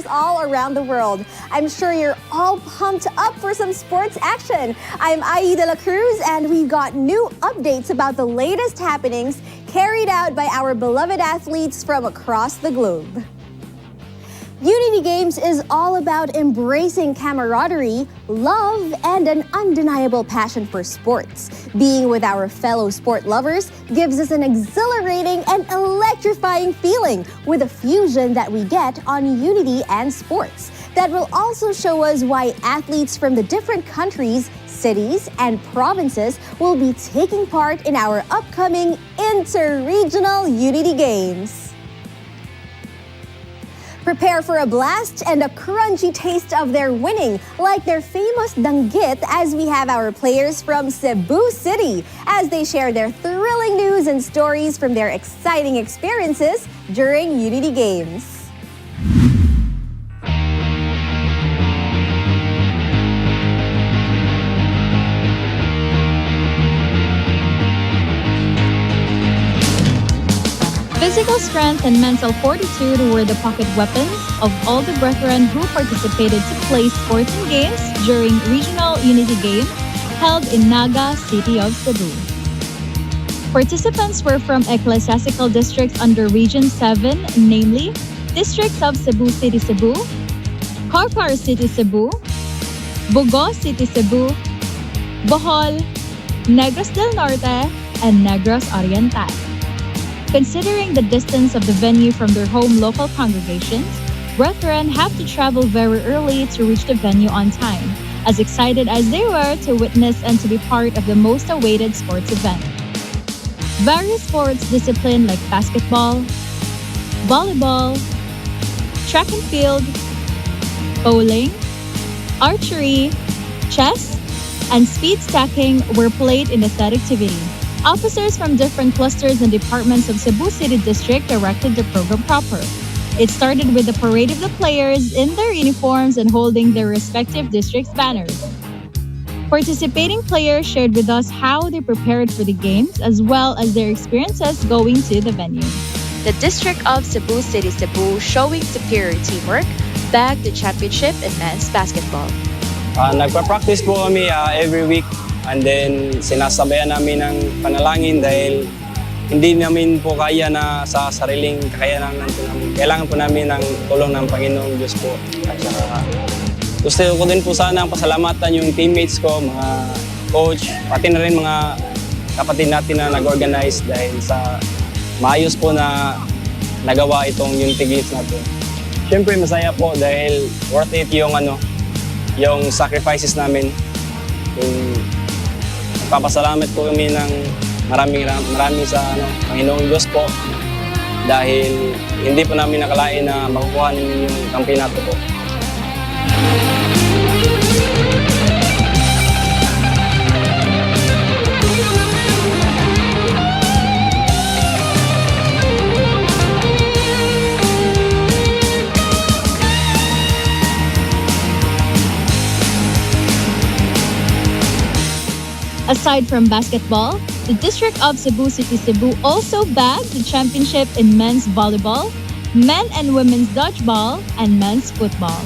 all around the world. I'm sure you're all pumped up for some sports action. I'm Ai de la Cruz, and we've got new updates about the latest happenings carried out by our beloved athletes from across the globe. Unity Games is all about embracing camaraderie, love, and an undeniable passion for sports. Being with our fellow sport lovers gives us an exhilarating and electrifying feeling with a fusion that we get on Unity and sports. That will also show us why athletes from the different countries, cities, and provinces will be taking part in our upcoming inter-regional Unity Games. Prepare for a blast and a crunchy taste of their winning, like their famous danggit, as we have our players from Sabu City as they share their thrilling news and stories from their exciting experiences during Unity Games. Physical strength and mental fortitude were the pocket weapons of all the brethren who participated to play sports and games during Regional Unity Game held in Naga, City of Cebu. Participants were from ecclesiastical districts under Region 7, namely districts of Sabu City, Cebu, Carpar City, Cebu, Bogo City, Cebu, Bohol, Negros del Norte, and Negros Oriental. Considering the distance of the venue from their home local congregations, brethren have to travel very early to reach the venue on time, as excited as they were to witness and to be part of the most awaited sports event. Various sports disciplines like basketball, volleyball, track and field, bowling, archery, chess, and speed stacking were played in the said activity. Officers from different clusters and departments of Sabu City District directed the program proper. It started with the parade of the players in their uniforms and holding their respective districts' banners. Participating players shared with us how they prepared for the games as well as their experiences going to the venue. The District of Sabu City, Cebu, showing superior teamwork, bagged the championship in men's basketball. Nagpa-practice po kami every week. And then, sinasabayan namin ng panalangin dahil hindi namin po kaya na sa sariling kakayanan namin. Kailangan po namin ng tulong ng Panginoong Diyos po. At saka, gusto ko din po sana pasalamatan yung teammates ko, mga coach, pati na rin mga kapatid natin na nag-organize dahil sa maayos po na nagawa itong Unity Games natin. Siyempre, masaya po dahil worth it yung sacrifices namin. Papasalamat po kami ng maraming sa Panginoong Diyos po dahil hindi po namin nakalain na makukuha namin yung kampeonato po. Aside from basketball, the District of Sabu City, Cebu also bagged the championship in men's volleyball, men and women's dodgeball, and men's football.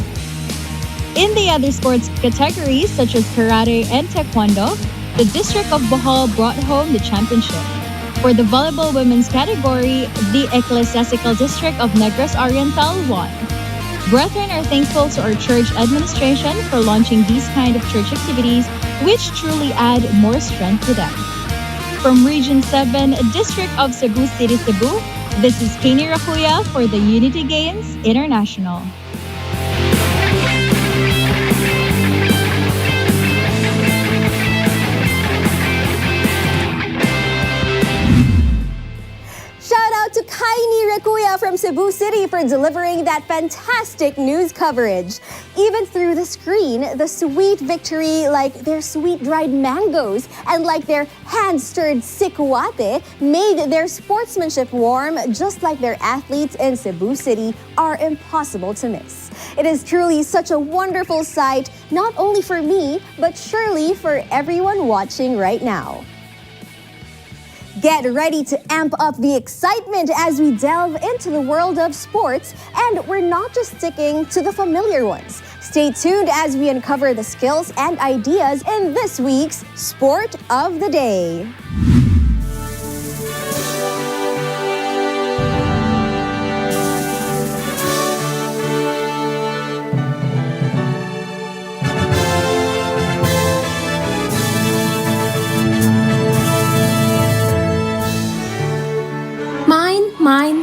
In the other sports categories such as karate and taekwondo, the District of Bohol brought home the championship. For the volleyball women's category, the Ecclesiastical District of Negros Oriental won. Brethren are thankful to our church administration for launching these kind of church activities which truly add more strength to them. From Region 7, District of Sabu City, Cebu, this is Kenny Rakuya for the Unity Games International. Shout out to Kenny Rakuya from Sabu City for delivering that fantastic news coverage. Even through the screen, the sweet victory, like their sweet dried mangoes and like their hand-stirred sikuate, made their sportsmanship warm, just like their athletes in Sabu City are impossible to miss. It is truly such a wonderful sight, not only for me, but surely for everyone watching right now. Get ready to amp up the excitement as we delve into the world of sports, and we're not just sticking to the familiar ones. Stay tuned as we uncover the skills and ideas in this week's Sport of the Day.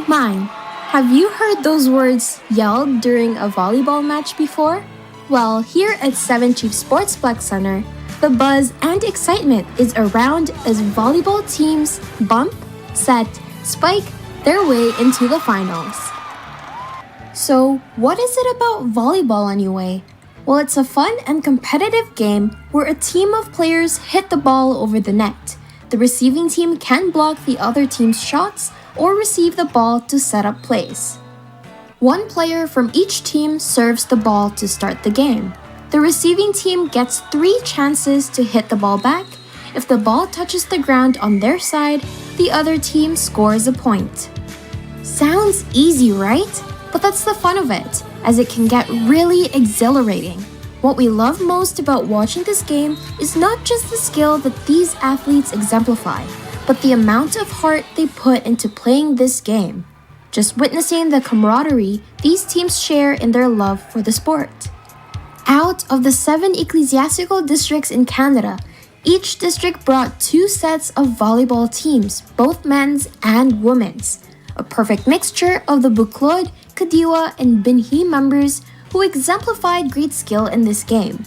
Mine. Have you heard those words yelled during a volleyball match before? Well, here at 7 Chief Sportsplex Center, the buzz and excitement is around as volleyball teams bump, set, spike their way into the finals. So, what is it about volleyball anyway? Well, it's a fun and competitive game where a team of players hit the ball over the net. The receiving team can block the other team's shots or receive the ball to set up plays. One player from each team serves the ball to start the game. The receiving team gets 3 chances to hit the ball back. If the ball touches the ground on their side, the other team scores a point. Sounds easy, right? But that's the fun of it, as it can get really exhilarating. What we love most about watching this game is not just the skill that these athletes exemplify, but the amount of heart they put into playing this game. Just witnessing the camaraderie these teams share in their love for the sport. Out of the 7 ecclesiastical districts in Canada, each district brought 2 sets of volleyball teams, both men's and women's. A perfect mixture of the Buklod, Kadiwa, and Binhi members who exemplified great skill in this game.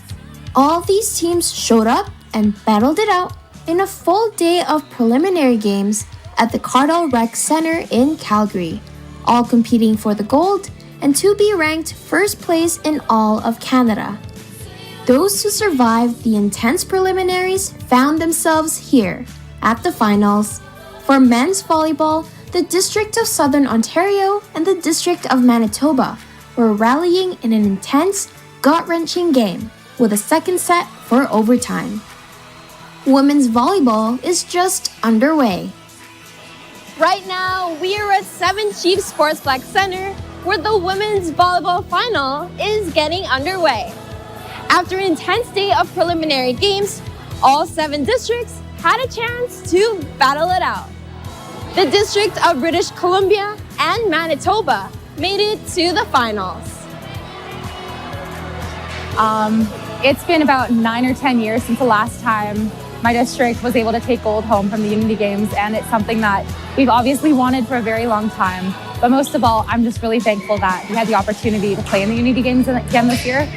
All these teams showed up and battled it out in a full day of preliminary games at the Huddle Rec Center in Calgary, all competing for the gold and to be ranked first place in all of Canada. Those who survived the intense preliminaries found themselves here at the finals. For men's volleyball, the District of Southern Ontario and the District of Manitoba were rallying in an intense, gut-wrenching game with a second set for overtime. Women's volleyball is just underway. Right now, we are at 7 Chief Sportsplex Center, where the women's volleyball final is getting underway. After an intense day of preliminary games, all 7 districts had a chance to battle it out. The District of British Columbia and Manitoba made it to the finals. It's been about 9 or 10 years since the last time my district was able to take gold home from the Unity Games, and it's something that we've obviously wanted for a very long time. But most of all, I'm just really thankful that we had the opportunity to play in the Unity Games again this year.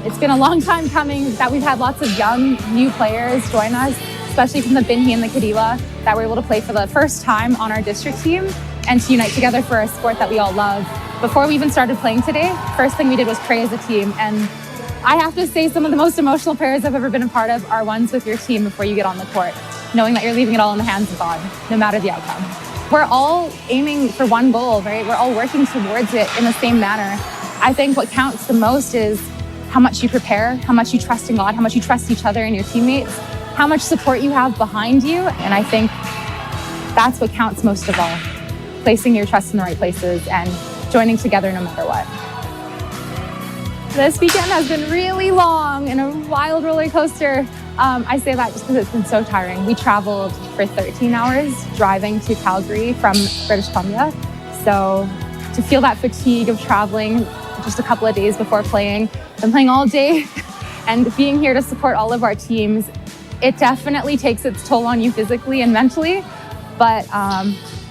It's been a long time coming that we've had lots of young, new players join us, especially from the Binhi and the Kadiwa, that were able to play for the first time on our district team and to unite together for a sport that we all love. Before we even started playing today, first thing we did was pray as a team. And I have to say some of the most emotional prayers I've ever been a part of are ones with your team before you get on the court, knowing that you're leaving it all in the hands of God, no matter the outcome. We're all aiming for one goal, right? We're all working towards it in the same manner. I think what counts the most is how much you prepare, how much you trust in God, how much you trust each other and your teammates, how much support you have behind you. And I think that's what counts most of all, placing your trust in the right places and joining together no matter what. This weekend has been really long and a wild roller coaster. I say that just because it's been so tiring. We traveled for 13 hours driving to Calgary from British Columbia. So to feel that fatigue of traveling just a couple of days before playing, then playing all day and being here to support all of our teams, it definitely takes its toll on you physically and mentally. But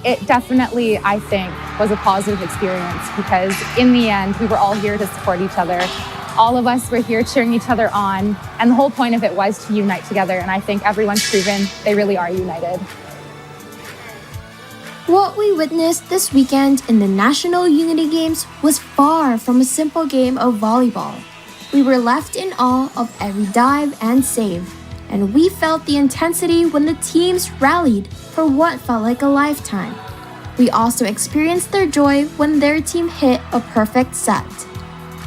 it definitely, I think, was a positive experience because in the end, we were all here to support each other. All of us were here cheering each other on. And the whole point of it was to unite together. And I think everyone's proven they really are united. What we witnessed this weekend in the National Unity Games was far from a simple game of volleyball. We were left in awe of every dive and save, and we felt the intensity when the teams rallied for what felt like a lifetime. We also experienced their joy when their team hit a perfect set.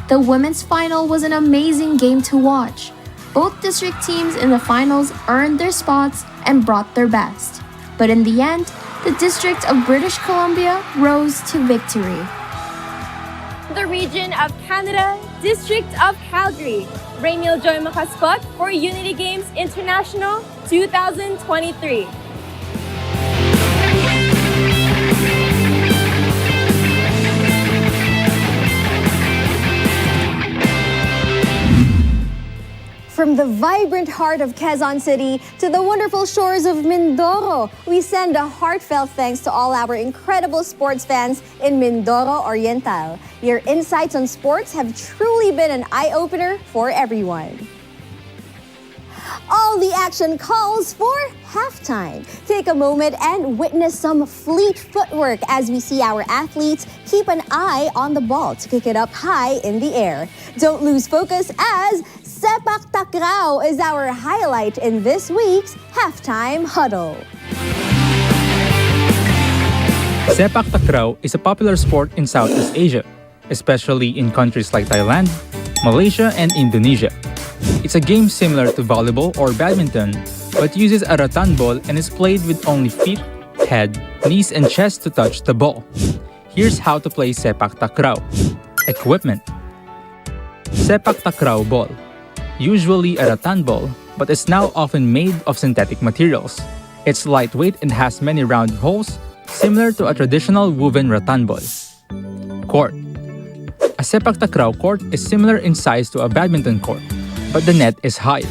The women's final was an amazing game to watch. Both district teams in the finals earned their spots and brought their best. But in the end, the District of British Columbia rose to victory. The region of Canada, District of Calgary, Rainiel Joy Makaspot for Unity Games International 2023. From the vibrant heart of Quezon City to the wonderful shores of Mindoro, we send a heartfelt thanks to all our incredible sports fans in Mindoro Oriental. Your insights on sports have truly been an eye-opener for everyone. All the action calls for halftime. Take a moment and witness some fleet footwork as we see our athletes keep an eye on the ball to kick it up high in the air. Don't lose focus as Sepak Takraw is our highlight in this week's Halftime Huddle. Sepak takraw is a popular sport in Southeast Asia, especially in countries like Thailand, Malaysia, and Indonesia. It's a game similar to volleyball or badminton, but uses a rattan ball and is played with only feet, head, knees, and chest to touch the ball. Here's how to play Sepak takraw. Equipment: Sepak takraw ball, usually a rattan ball, but is now often made of synthetic materials. It's lightweight and has many round holes, similar to a traditional woven rattan ball. Court: a Sepak takraw court is similar in size to a badminton court, but the net is higher.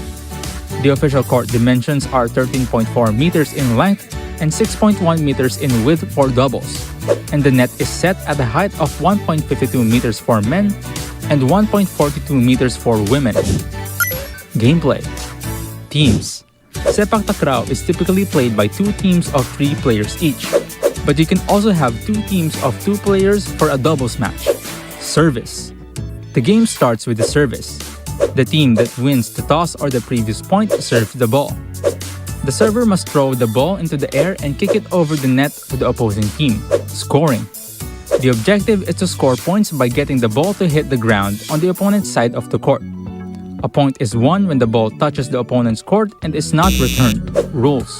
The official court dimensions are 13.4 meters in length and 6.1 meters in width for doubles, and the net is set at a height of 1.52 meters for men and 1.42 meters for women. Gameplay: Teams: Sepak takraw is typically played by 2 teams of 3 players each, but you can also have 2 teams of 2 players for a doubles match. Service: the game starts with the service. The team that wins the toss or the previous point serves the ball. The server must throw the ball into the air and kick it over the net to the opposing team. Scoring: the objective is to score points by getting the ball to hit the ground on the opponent's side of the court. A point is won when the ball touches the opponent's court and is not returned. Rules: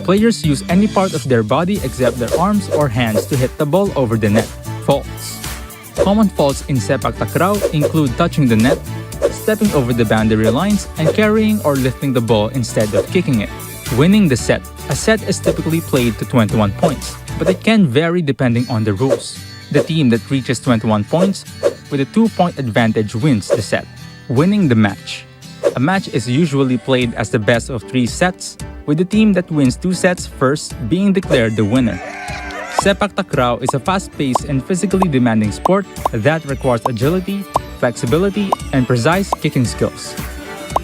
players use any part of their body except their arms or hands to hit the ball over the net. Faults: common faults in Sepak takraw include touching the net, stepping over the boundary lines, and carrying or lifting the ball instead of kicking it. Winning the set: a set is typically played to 21 points, but it can vary depending on the rules. The team that reaches 21 points with a 2-point advantage wins the set. Winning the match: a match is usually played as the best of 3 sets, with the team that wins 2 sets first being declared the winner. Sepak takraw is a fast-paced and physically demanding sport that requires agility, flexibility, and precise kicking skills.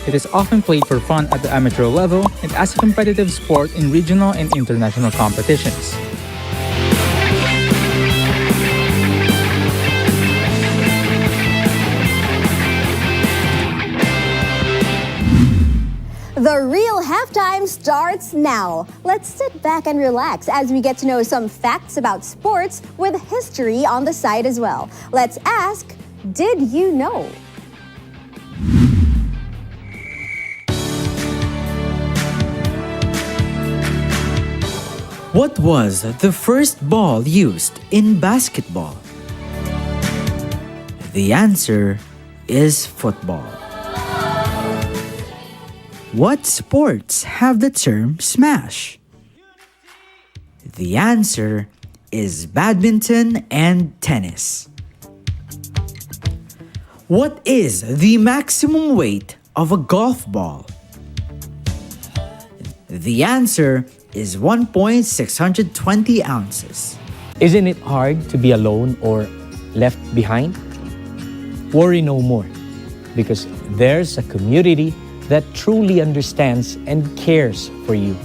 It is often played for fun at the amateur level and as a competitive sport in regional and international competitions. The real halftime starts now. Let's sit back and relax as we get to know some facts about sports with history on the side as well. Let's ask, did you know? What was the first ball used in basketball? The answer is football. What sports have the term smash? The answer is badminton and tennis. What is the maximum weight of a golf ball? The answer is 1.620 ounces. Isn't it hard to be alone or left behind? Worry no more, because there's a community that truly understands and cares for you.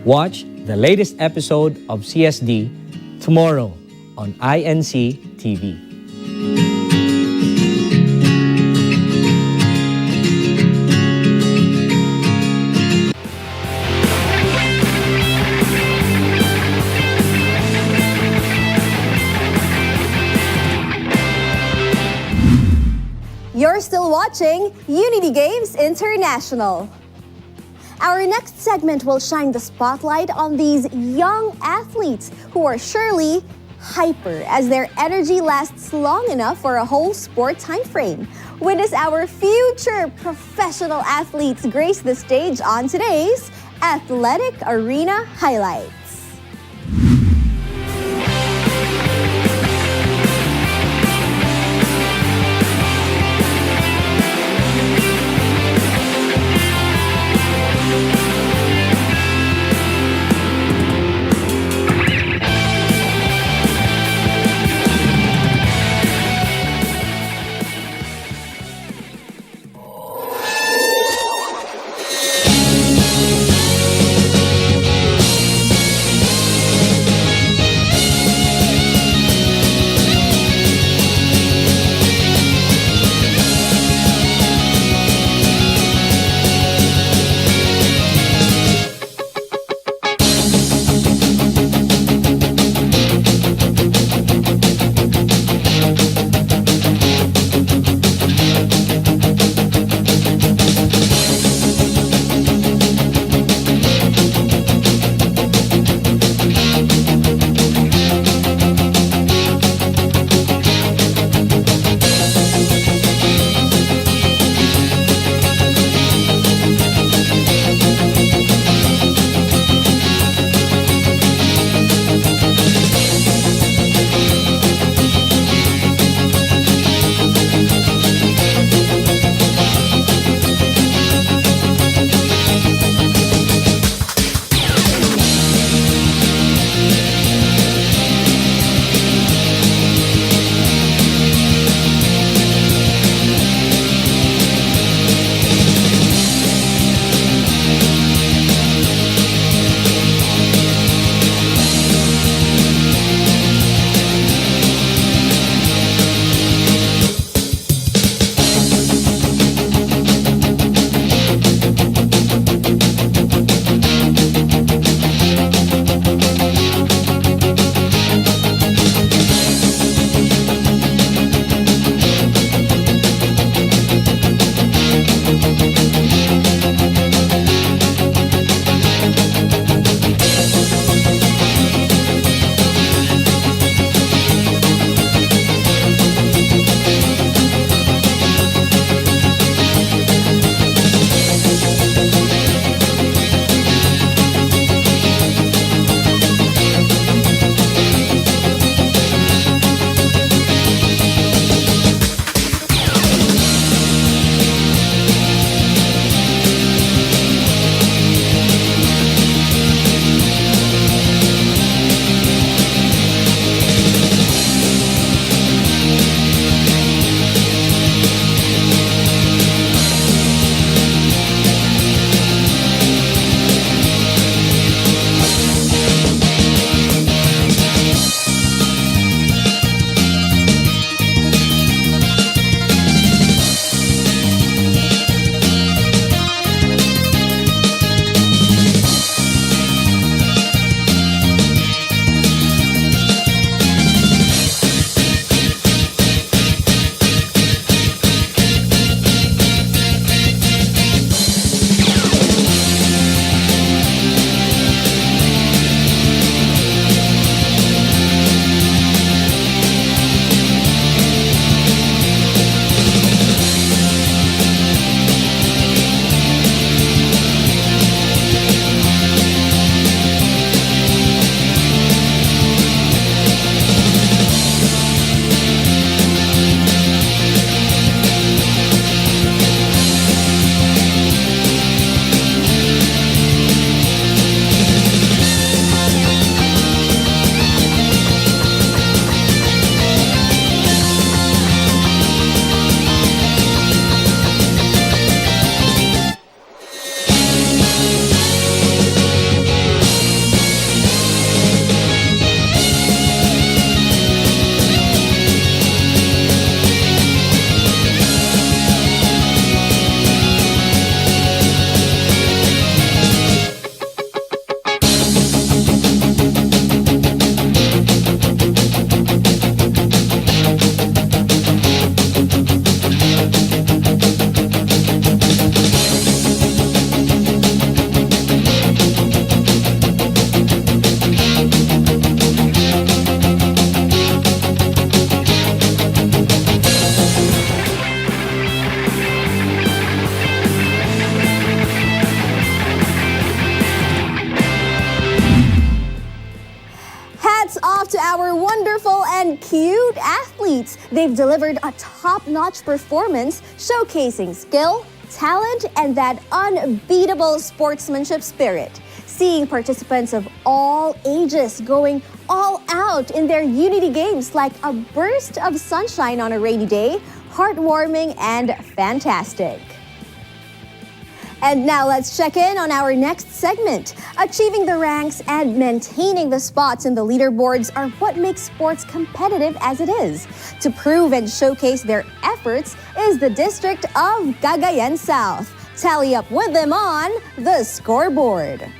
Watch the latest episode of CSD tomorrow on INC TV. You're still watching Unity Games International. Our next segment will shine the spotlight on these young athletes who are surely hyper as their energy lasts long enough for a whole sport time frame. Witness our future professional athletes grace the stage on today's Athletic Arena Highlights. cute athletes. They've delivered a top-notch performance, showcasing skill, talent, and that unbeatable sportsmanship spirit. Seeing participants of all ages going all out in their Unity Games like a burst of sunshine on a rainy day, heartwarming and fantastic. And now let's check in on our next segment. Achieving the ranks and maintaining the spots in the leaderboards are what makes sports competitive as it is. To prove and showcase their efforts is the district of Cagayan South. Tally up with them on the scoreboard.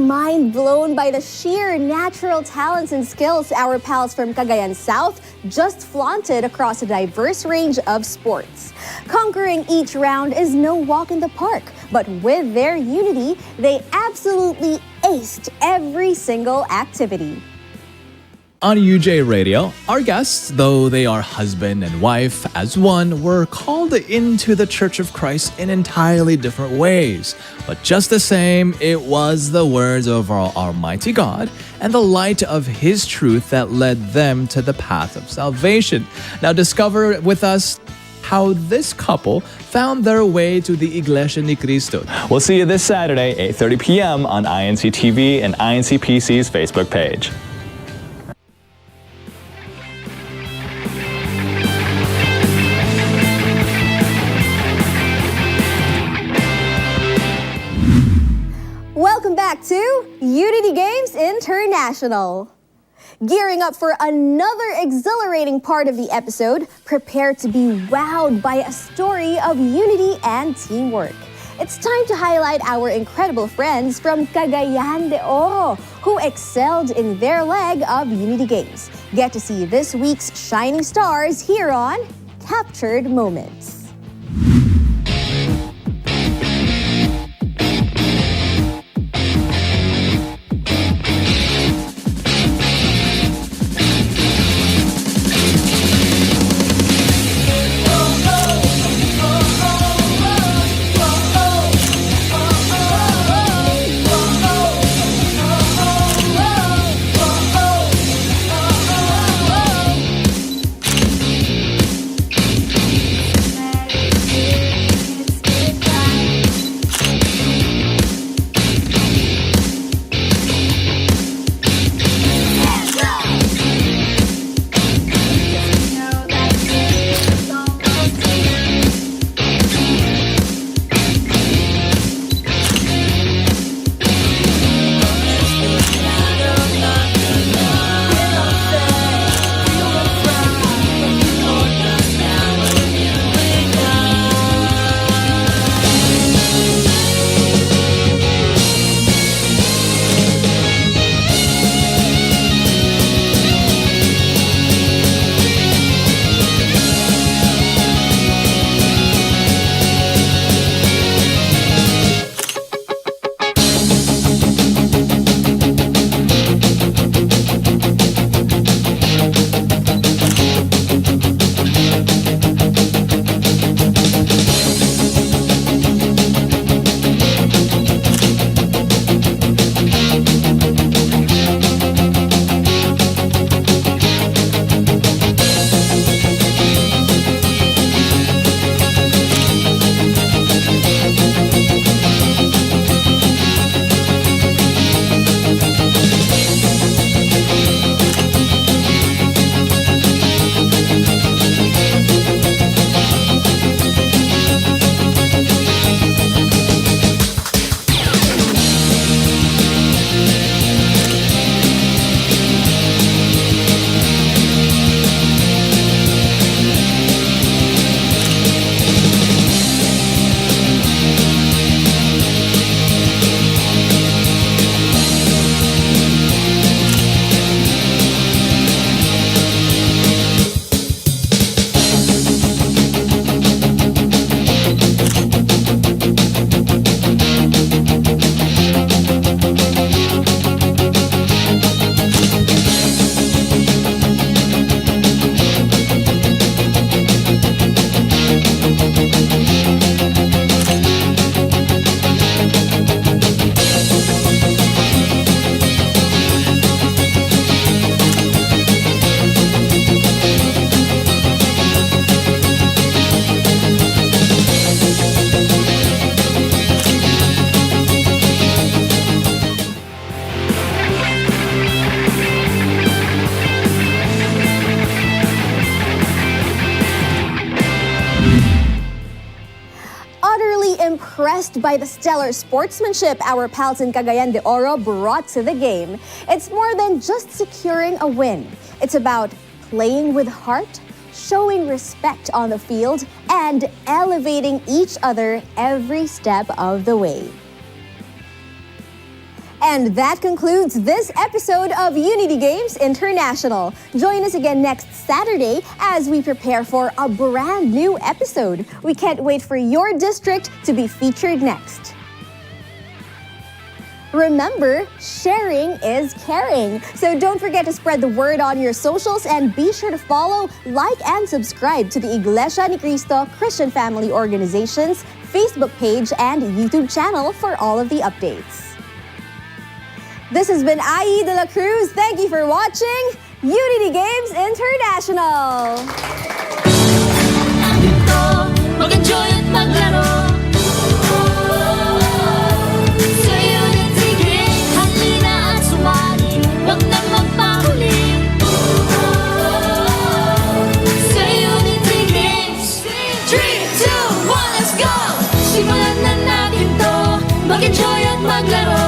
Mind blown by the sheer natural talents and skills our pals from Cagayan South just flaunted across a diverse range of sports. Conquering each round is no walk in the park, but with their unity, they absolutely aced every single activity. On UJ Radio, our guests, though they are husband and wife as one, were called into the Church of Christ in entirely different ways. But just the same, it was the words of our Almighty God and the light of His truth that led them to the path of salvation. Now discover with us how this couple found their way to the Iglesia ni Cristo. We'll see you this Saturday, 8:30 p.m. on INC TV and INC PC's Facebook page. Welcome back to Unity Games International. Gearing up for another exhilarating part of the episode, prepare to be wowed by a story of unity and teamwork. It's time to highlight our incredible friends from Cagayan de Oro who excelled in their leg of Unity Games. Get to see this week's shining stars here on Captured Moments. impressed by the stellar sportsmanship our pals in Cagayan de Oro brought to the game. It's more than just securing a win. It's about playing with heart, showing respect on the field, and elevating each other every step of the way. And that concludes this episode of Unity Games International. Join us again next Saturday as we prepare for a brand new episode. We can't wait for your district to be featured next. Remember, sharing is caring. So don't forget to spread the word on your socials and be sure to follow, like, and subscribe to the Iglesia ni Cristo Christian Family Organization's Facebook page and YouTube channel for all of the updates. This has been Ai de la Cruz. Thank you for watching Unity Games International. Mag-enjoy at maglaro. Sa Unity Games, halina at sumali. Huwag na magpahuli. Sa Unity Games, 3, 2, 1, let's go! Simulan na natin to. Mag-enjoy at maglaro.